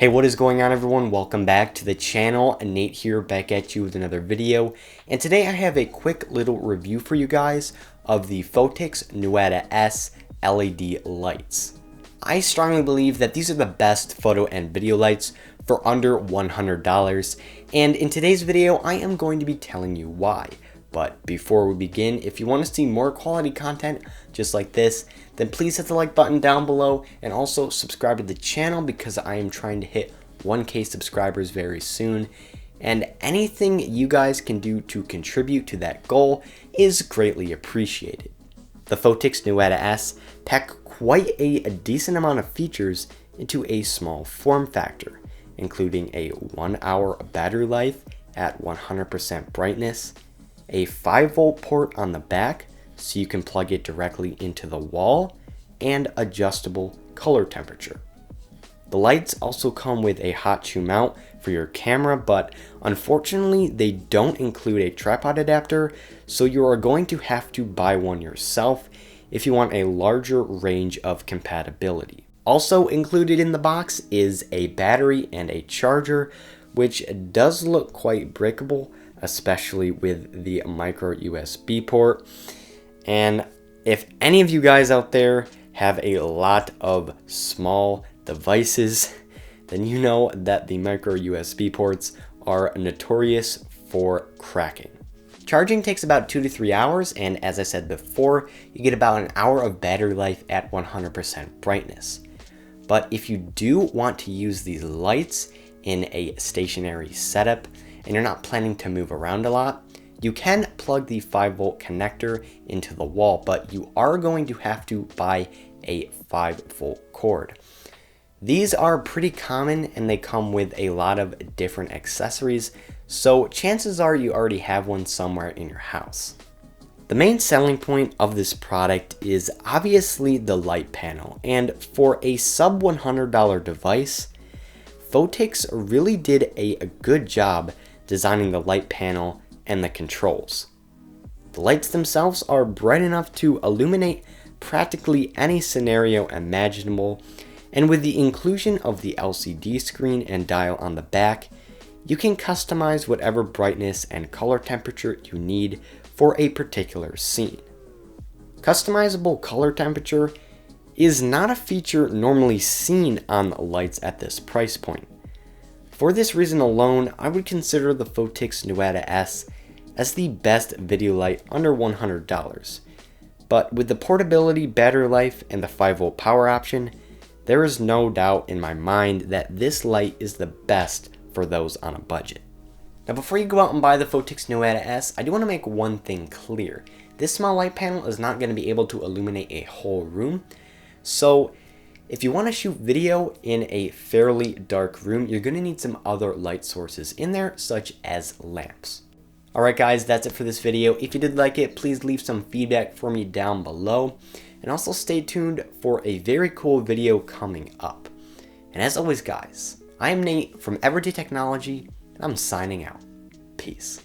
Hey, what is going on everyone? Welcome back to the channel. Nate here, back at you with another video. And today I have a quick little review for you guys of the Phottix Nuada S LED lights. I strongly believe that these are the best photo and video lights for under $100. And in today's video, I am going to be telling you why. But before we begin, if you want to see more quality content just like this, then please hit the like button down below and also subscribe to the channel because I am trying to hit 1K subscribers very soon. And anything you guys can do to contribute to that goal is greatly appreciated. The Phottix Nuada S pack quite a decent amount of features into a small form factor, including a 1 hour battery life at 100% brightness, a 5-volt port on the back so you can plug it directly into the wall, and adjustable color temperature. The lights also come with a hot shoe mount for your camera, but unfortunately they don't include a tripod adapter, so you are going to have to buy one yourself if you want a larger range of compatibility. Also included in the box is a battery and a charger, which does look quite breakable, especially with the micro USB port. And if any of you guys out there have a lot of small devices, then you know that the micro USB ports are notorious for cracking. Charging takes about 2 to 3 hours, and as I said before, you get about an hour of battery life at 100% brightness. But if you do want to use these lights in a stationary setup and you're not planning to move around a lot, you can plug the 5-volt connector into the wall, but you are going to have to buy a 5-volt cord. These are pretty common and they come with a lot of different accessories, so chances are you already have one somewhere in your house. The main selling point of this product is obviously the light panel, and for a sub $100 device, Phottix really did a good job designing the light panel and the controls. The lights themselves are bright enough to illuminate practically any scenario imaginable, and with the inclusion of the LCD screen and dial on the back, you can customize whatever brightness and color temperature you need for a particular scene. Customizable color temperature is not a feature normally seen on lights at this price point. For this reason alone, I would consider the Phottix Nuada S as the best video light under $100. But with the portability, battery life, and the 5-volt power option, there is no doubt in my mind that this light is the best for those on a budget. Now before you go out and buy the Phottix Nuada S, I do want to make one thing clear. This small light panel is not going to be able to illuminate a whole room, so if you want to shoot video in a fairly dark room, you're going to need some other light sources in there, such as lamps. Alright guys, that's it for this video. If you did like it, please leave some feedback for me down below. And also stay tuned for a very cool video coming up. And as always guys, I am Nate from EverydayTechnology, and I'm signing out. Peace.